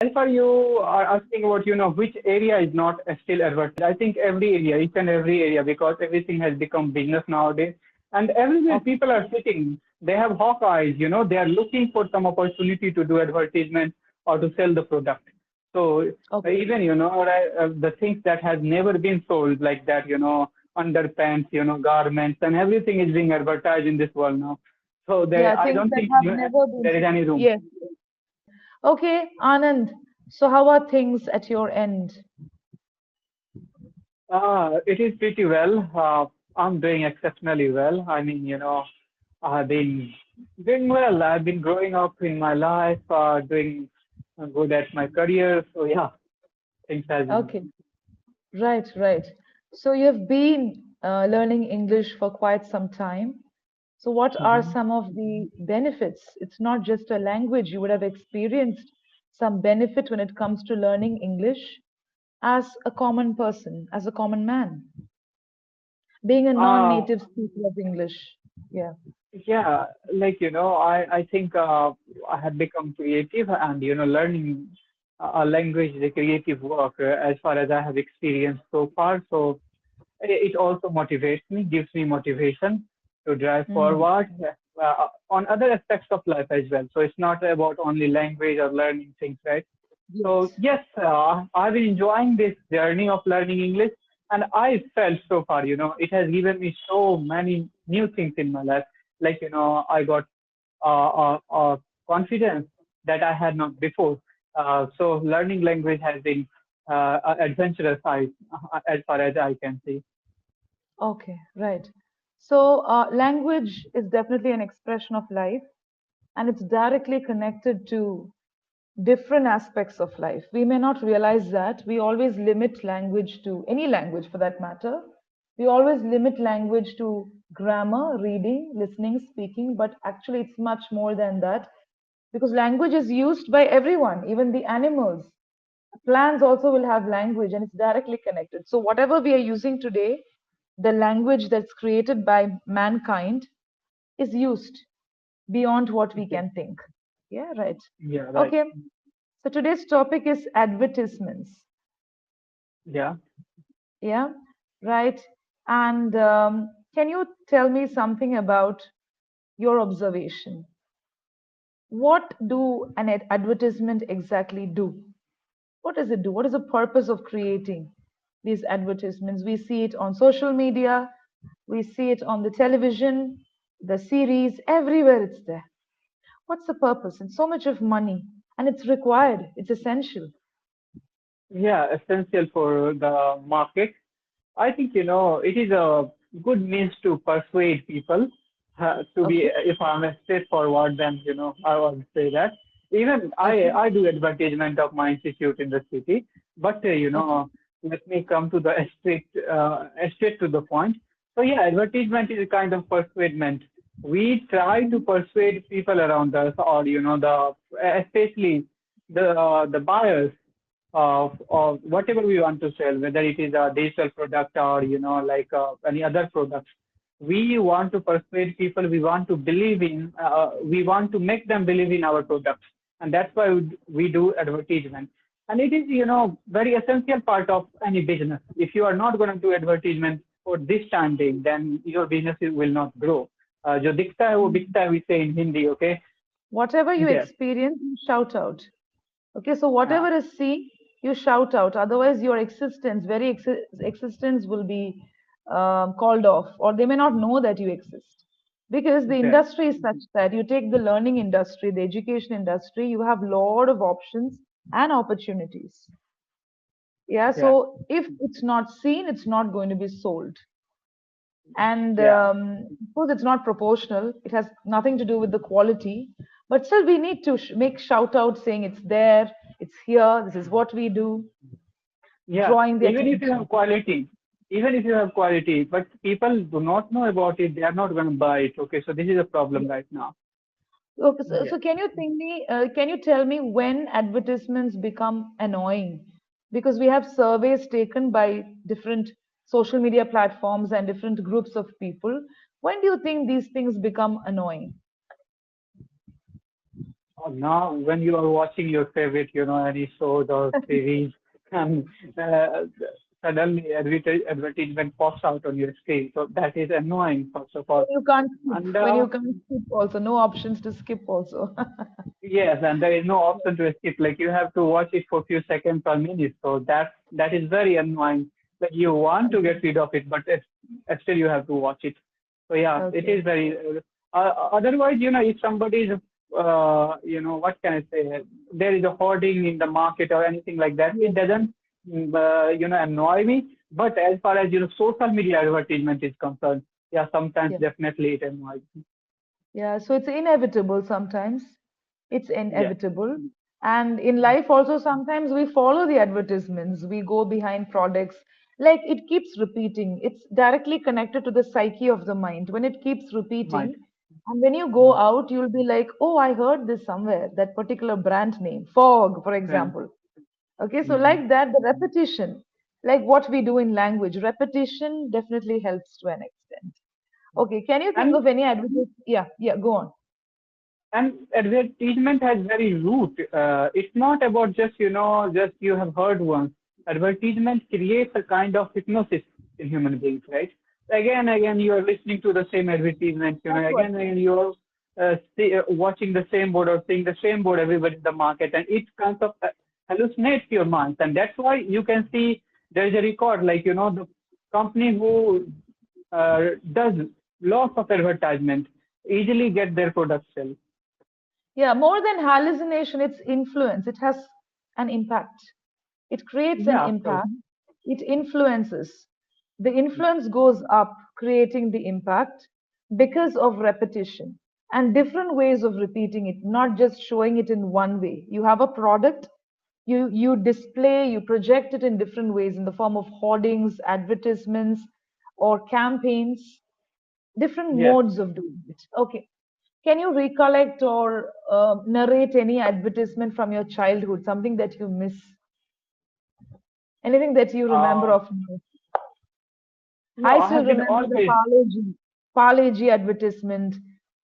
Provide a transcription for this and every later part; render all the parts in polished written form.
As far you are asking about, which area is not still advertised, I think every area, each and every area, because everything has become business nowadays. And everywhere Okay. people are sitting, they have hawk eyes, they are looking for some opportunity to do advertisement or to sell the product. So Okay. even, the things that has never been sold like that, underpants, garments and everything is being advertised in this world now. So Yeah, I things don't that think have never been there is sold. any room. Yes. Okay, Anand. So how are things at your end? It is pretty well. I'm doing exceptionally well. I mean, I've been doing well. I've been growing up in my life, doing good at my career. So yeah, things has been. Okay. Right, right. So you've been learning English for quite some time. So what are Mhm. some of the benefits? It's not just a language. You would have experienced some benefit when it comes to learning English as a common person, as a common man, being a Uh, non-native speaker of English. Yeah. yeah, like, I think I have become creative and, learning a language is a creative work as far as I have experienced so far. So it also motivates me, gives me motivation to drive Mm. forward on other aspects of life as well. So it's not about only language or learning things, right? So Yes. yes, I've been enjoying this journey of learning English, and I felt so far, it has given me so many new things in my life. Like, I got confidence that I had not before. So learning language has been adventurous as far as I can see. Okay, right. So language is definitely an expression of life, and it's directly connected to different aspects of life. We may not realize that. We always limit language to any language for that matter. We always limit language to grammar, reading, listening, speaking, but actually it's much more than that because language is used by everyone, even the animals. Plants also will have language and it's directly connected. So, whatever we are using today, the language that's created by mankind is used beyond what we Yeah, can think. Yeah, right. yeah, right. Okay. So today's topic is advertisements. Yeah. Yeah, right. And can you tell me something about your observation? What do an advertisement exactly do? What does it do? What is the purpose of creating these advertisements? We see it on social media, we see it on the television, the series, everywhere it's there. What's the purpose? And so much of money, and it's required, it's essential. Yeah, essential for the market. I think, it is a good means to persuade people to be, Okay. if I'm a straightforward, then, I would say that. Even Okay. I do advertisement of my institute in the city, but, Okay. let me come to the straight to the point. So yeah, advertisement is a kind of persuadement. We try to Mhm. persuade people around us or, especially the buyers of whatever we want to sell, whether it is a digital product or like any other products. We want to persuade people. We want to believe in. We want to make them believe in our products, and that's why we do advertisement. And it is very essential part of any business. If you are not going to do advertisement for this time being, then your business will not grow. जो दिखता है वो Mhm. बिकता है, we say in Hindi, okay? Whatever you Yes. experience, you shout out. Okay, so Uh, whatever is seen, you shout out. Otherwise, your existence, existence will be called off, or they may not know that you exist. Because the yes. industry is such that you take the learning industry, the education industry, you have lot of options and opportunities. Yeah, Yeah. so if it's not seen, it's not going to be sold. And Yeah. of course, it's not proportional. It has nothing to do with the quality. But still, we need to make shout out saying it's there, it's here, this is what we do, Yeah, drawing the attention. even if you have quality, but people do not know about it, they are not going to buy it. Okay, so this is a problem Yeah. right now. Okay, so Yeah. can you tell me when advertisements become annoying? Because we have surveys taken by different social media platforms and different groups of people. When do you think these things become annoying? now when you are watching your favorite, any shows or series, and uh, suddenly advertisement pops out on your screen. So that is annoying, first of all. When you can't skip, And when you can't skip also, no options to skip also. yes, and there is no option to skip. Like you have to watch it for a few seconds or minutes. So that is very annoying. Like you want to Okay. get rid of it, but still you have to watch it. So yeah, it Okay. is very. Otherwise, if somebody is, what can I say? There is a hoarding in the market or anything like that. It Yes. doesn't, annoy me. But as far as social media advertisement is concerned, yeah, sometimes Yeah. definitely it annoys me. Yeah. So it's inevitable sometimes. It's Yes, inevitable. And in life also sometimes we follow the advertisements. We go behind products. Like it keeps repeating. It's directly connected to the psyche of the mind. When it keeps might. repeating, and when you go out, you'll be like, oh, I heard this somewhere, that particular brand name, Fog, for Yeah. example. Okay, so Mhm. like that, the repetition, like what we do in language, repetition definitely helps to an extent. Okay, can you think And of any advertisement? Yeah, yeah, go on. and advertisement has very root. It's not about just you have heard once. Advertisement creates a kind of hypnosis in human beings, right? Again, again, you are listening to the same advertisement. That's what. Again, again, you are watching the same board or seeing the same board everywhere in the market, and it kind of hallucinates your mind, and that's why you can see there is a record, like the company who does lots of advertisement easily get their products sell. Yeah, more than hallucination, it's influence. It has an impact. It creates an Yeah, of course. impact. It influences. The influence goes up, creating the impact because of repetition and different ways of repeating it, not just showing it in one way. You have a product, you display, you project it in different ways in the form of hoardings, advertisements, or campaigns, different Yes. modes of doing it. Okay. Can you recollect or narrate any advertisement from your childhood, something that you miss, anything that you remember Uh, of now? no, I I still have been remember the always. Parle-G advertisement,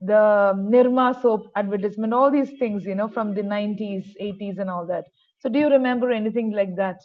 the Nirma soap advertisement, all these things, from the 90s, 80s, and all that. So, do you remember anything like that?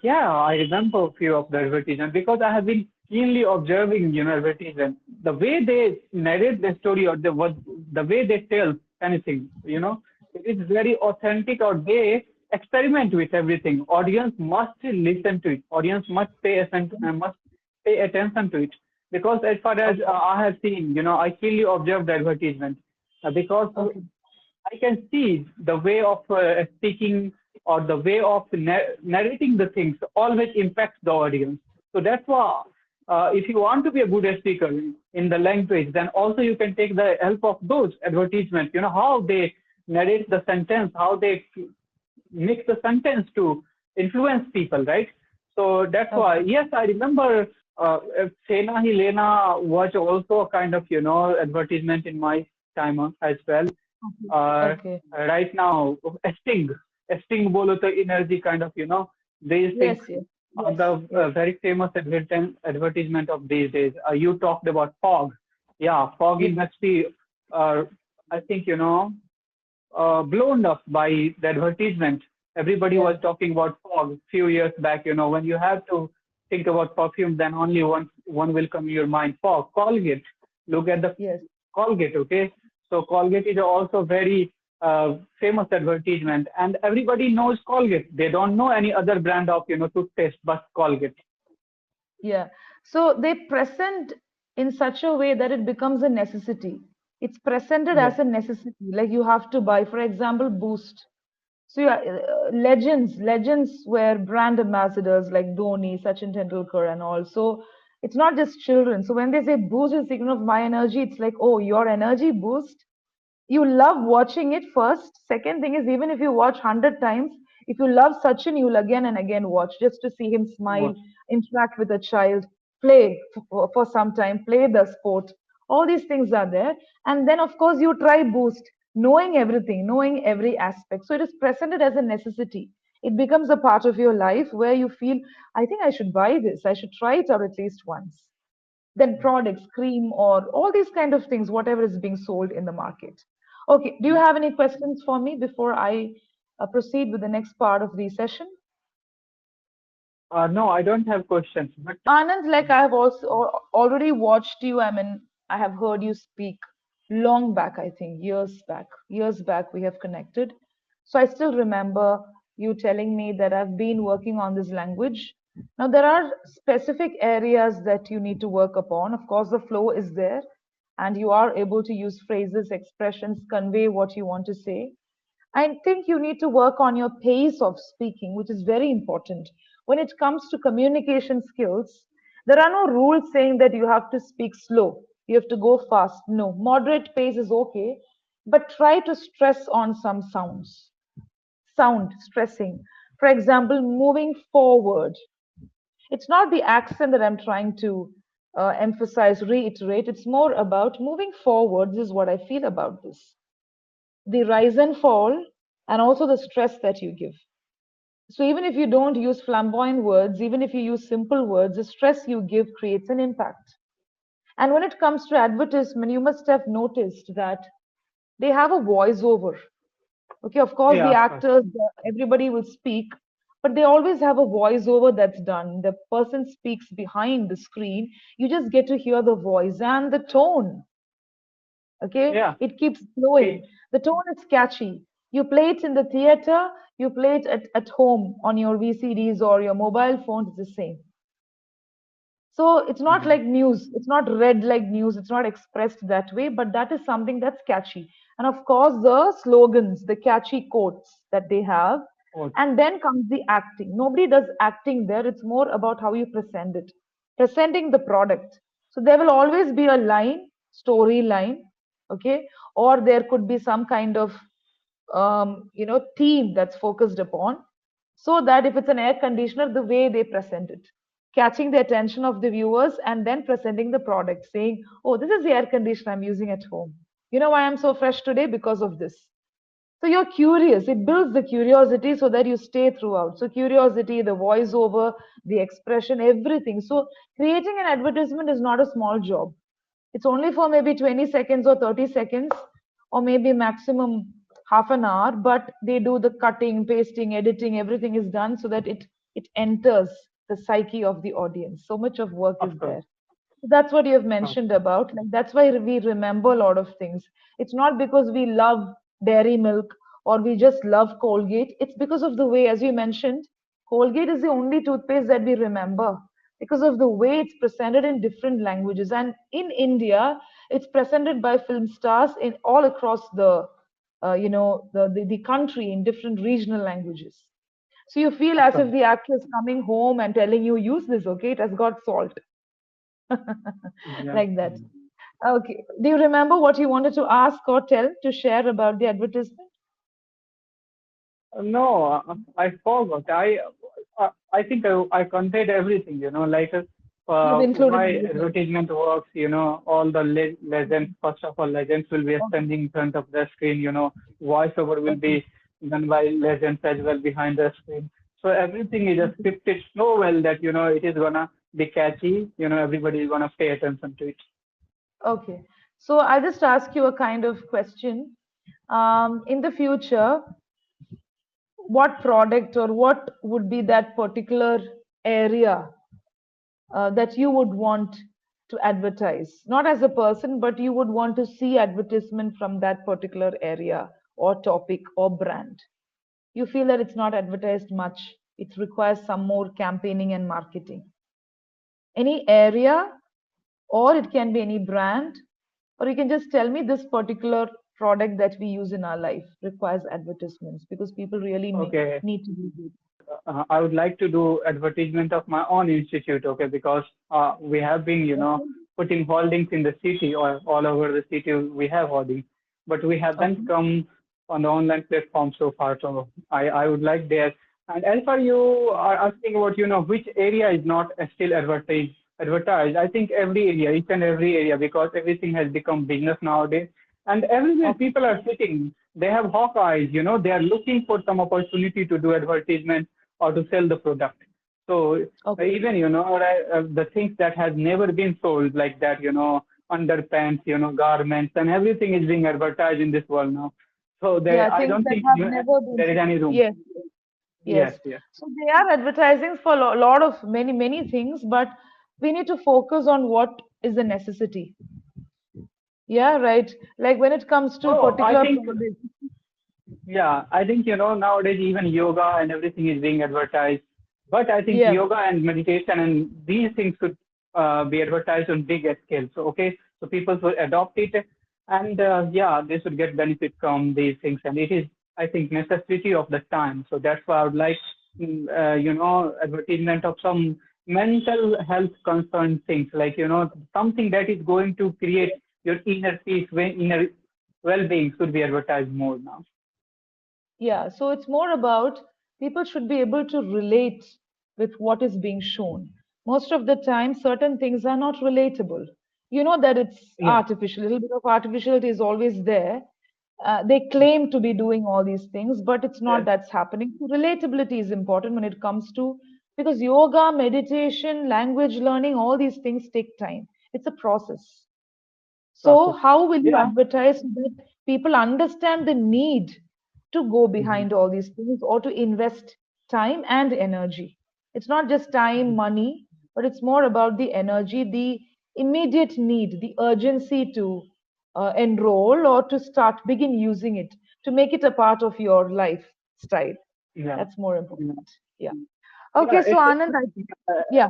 Yeah, I remember a few of the advertisements because I have been keenly observing, advertisements. The way they narrate the story or the way they tell anything, it is very authentic or they experiment with everything. Audience must listen to it. Audience must pay attention to it because as far as Okay, I have seen, I keenly observe the advertisement because okay, I can see the way of speaking or the way of narrating the things always impacts the audience. So that's why, if you want to be a good speaker in the language, then also you can take the help of those advertisements. You know how they narrate the sentence, how they mix the sentence to influence people, right? So that's why, okay, yes, I remember Sena Hi Lena was also a kind of, advertisement in my time as well. okay, uh, okay. right now, a sting bolo to energy kind of, these things Yes, yes, are yes, the yes, very famous advertisement of these days. You talked about fog. Yeah, fog yes, industry, uh, I think, blown up by the advertisement. Everybody yeah, was talking about fog few years back. When you have to think about perfume, then only one will come in your mind. Fog, Colgate. Look at the yes. Colgate. Okay, so Colgate is also very famous advertisement, and everybody knows Colgate. They don't know any other brand of toothpaste but Colgate. Yeah. So they present in such a way that it becomes a necessity. It's presented Yes, as a necessity, like you have to buy, for example, Boost. So yeah, legends were brand ambassadors like Dhoni, Sachin Tendulkar, and all. So it's not just children. So when they say Boost is a signal of my energy, it's like, oh, your energy boost, you love watching it first. Second thing is, even if you watch 100 times, if you love Sachin, you'll again and again watch just to see him smile, what? interact with a child, play for some time, play the sport. All these things are there. And then, of course, you try Boost, knowing everything, knowing every aspect. So it is presented as a necessity. It becomes a part of your life where you feel, I think I should buy this, I should try it out at least once. then products, cream, or all these kind of things, whatever is being sold in the market. Okay, do you have any questions for me before I proceed with the next part of the session? No, I don't have questions, but Anand, like I have also already watched you. I mean, I have heard you speak long back, I think, years back. Years back, we have connected. So I still remember you telling me that I've been working on this language. Now, there are specific areas that you need to work upon. Of course, the flow is there, and you are able to use phrases, expressions, convey what you want to say. I think you need to work on your pace of speaking, which is very important. When it comes to communication skills, there are no rules saying that you have to speak slow, you have to go fast. No, moderate pace is okay, but try to stress on some sounds. Sound stressing. For example, moving forward. It's not the accent that I'm trying to emphasize, reiterate. It's more about moving forward. This is what I feel about this, the rise and fall, and also the stress that you give. So even if you don't use flamboyant words, even if you use simple words, the stress you give creates an impact. And when it comes to advertisement, you must have noticed that they have a voiceover. Okay, of course, the yeah, of course. actors, everybody will speak, but they always have a voiceover that's done. The person speaks behind the screen. You just get to hear the voice and the tone. Okay, Yeah, it keeps flowing. pitch. The tone is catchy. You play it in the theater, you play it at home on your VCDs or your mobile phone, it's the same. So it's not Mhm. like news, it's not read like news, it's not expressed that way, but that is something that's catchy. And of course, the slogans, the catchy quotes that they have, Oh, and then comes the acting. Nobody does acting there, it's more about how you present it, presenting the product. So there will always be a line, storyline, okay, or there could be some kind of theme that's focused upon, so that if it's an air conditioner, the way they present it, catching the attention of the viewers and then presenting the product, saying, oh, this is the air conditioner I'm using at home. You know why I'm so fresh today? Because of this. So you're curious. It builds the curiosity so that you stay throughout. So curiosity, the voiceover, the expression, everything. So creating an advertisement is not a small job. It's only for maybe 20 seconds or 30 seconds, or maybe maximum half an hour, but they do the cutting, pasting, editing, everything is done so that it enters the psyche of the audience. So much of work of is course. there. That's what you have Okay. mentioned about. Like that's why we remember a lot of things. It's not because we love dairy milk or we just love Colgate. It's because of the way, as you mentioned, Colgate is the only toothpaste that we remember because of the way it's presented in different languages. And in India, it's presented by film stars in all across the country in different regional languages. So you feel Of as course. if the actor is coming home and telling you, use this, okay? It has got salt. Yeah. Like that. Okay. Do you remember what you wanted to ask or tell to share about the advertisement? No, I forgot. I think I conveyed everything, like You've included why everything. advertisement works, all the legends, first of all, legends will be Okay. standing in front of the screen, voiceover will Okay. be done by legends as well behind the screen. So everything is just scripted so well that, it is gonna be catchy, everybody is gonna pay attention to it. Okay. So I'll just ask you a kind of question. In the future, what product or what would be that particular area that you would want to advertise? Not as a person, but you would want to see advertisement from that particular area or topic or brand. You feel that it's not advertised much, it requires some more campaigning and marketing. Any area, or it can be any brand, or you can just tell me this particular product that we use in our life requires advertisements because people really Okay. need to use it. I would like to do advertisement of my own institute, okay, because we have been, Okay. putting holdings in the city or all over the city. We have holdings, but we haven't Okay. come on the online platform so far. So I would like there. And as far you are asking about, which area is not still advertised. I think every area, each and every area, because everything has become business nowadays. And everywhere Okay. people are sitting, they have hawk eyes, they are looking for some opportunity to do advertisement or to sell the product. So Okay. even, right, the things that has never been sold like that, underpants, garments and everything is being advertised in this world now. So Yeah, I things don't that think have never been. there is any room. Yes, Yes, yes. yes. So they are advertising for a lot of many things, but we need to focus on what is the necessity. Yeah, right. Like when it comes to Oh, I particular think products. Yeah, I think, nowadays even yoga and everything is being advertised. But I think Yeah, yoga and meditation and these things should be advertised on big scale. So, okay, so people should adopt it and yeah, they should get benefit from these things. And it is, I think, necessity of the time. So that's why I would like, advertisement of some mental health concerned things like, something that is going to create your inner peace, inner well-being should be advertised more now. yeah. So it's more about people should be able to relate with what is being shown. Most of the time, certain things are not relatable. You know that it's Yeah. artificial. A little bit of artificiality is always there. They claim to be doing all these things, but it's not Yes, that's happening. So relatability is important when it comes to because yoga, meditation, language learning, all these things take time. It's a process. So, process. how will you Yeah. advertise so that people understand the need to go Mhm. behind all these things or to invest time and energy? It's not just time, Mhm. money, but it's more about the energy, the immediate need, the urgency to enroll or to start, begin using it, to make it a part of your lifestyle. Yeah. That's more Yeah. important. Yeah. Yeah. Okay, so Anand, Uh, yeah,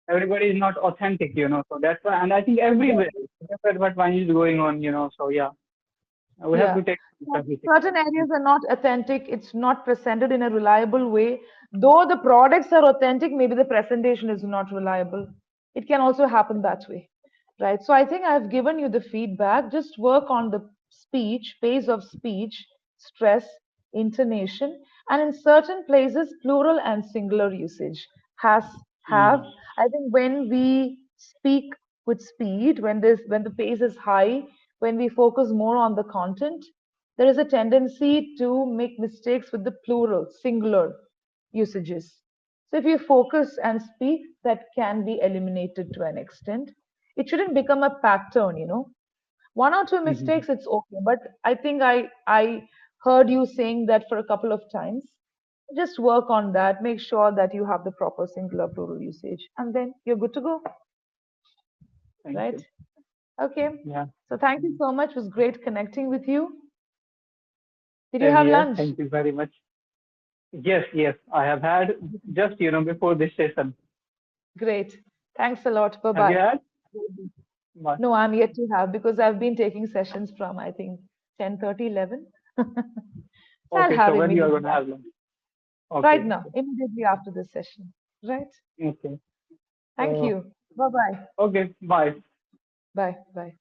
everybody is not authentic, so that's why, and I think everywhere, exactly. that's what one is going on, so yeah, we have Yeah. to take Cer- everything. Certain areas are not authentic. It's not presented in a reliable way. Though the products are authentic, maybe the presentation is not reliable. It can also happen that way, right? So I think I've given you the feedback. Just work on the speech, pace of speech, stress, intonation, and in certain places, plural and singular usage has have. Mhm. I think when we speak with speed, when the pace is high, when we focus more on the content, there is a tendency to make mistakes with the plural, singular usages. So if you focus and speak, that can be eliminated to an extent. It shouldn't become a pattern. One or two Mhm. mistakes, it's okay. But I think I heard you saying that for a couple of times. Just work on that. Make sure that you have the proper singular plural usage, and then you're good to go, Thank right? you. Okay. Yeah. So thank you so much. It was great connecting with you. Did you Same have here. lunch? Thank you very much. Yes, yes, I have had just, before this session. Great. Thanks a lot. Bye Have you bye. had? Bye. No, I'm yet to have because I've been taking sessions from I think 10:30, 11. So I'll Okay, have so when you are going immediately to have after. lunch? Okay, Right now, immediately after this session. Right? okay. Thank So, you. Bye bye. okay, bye. Bye. Bye.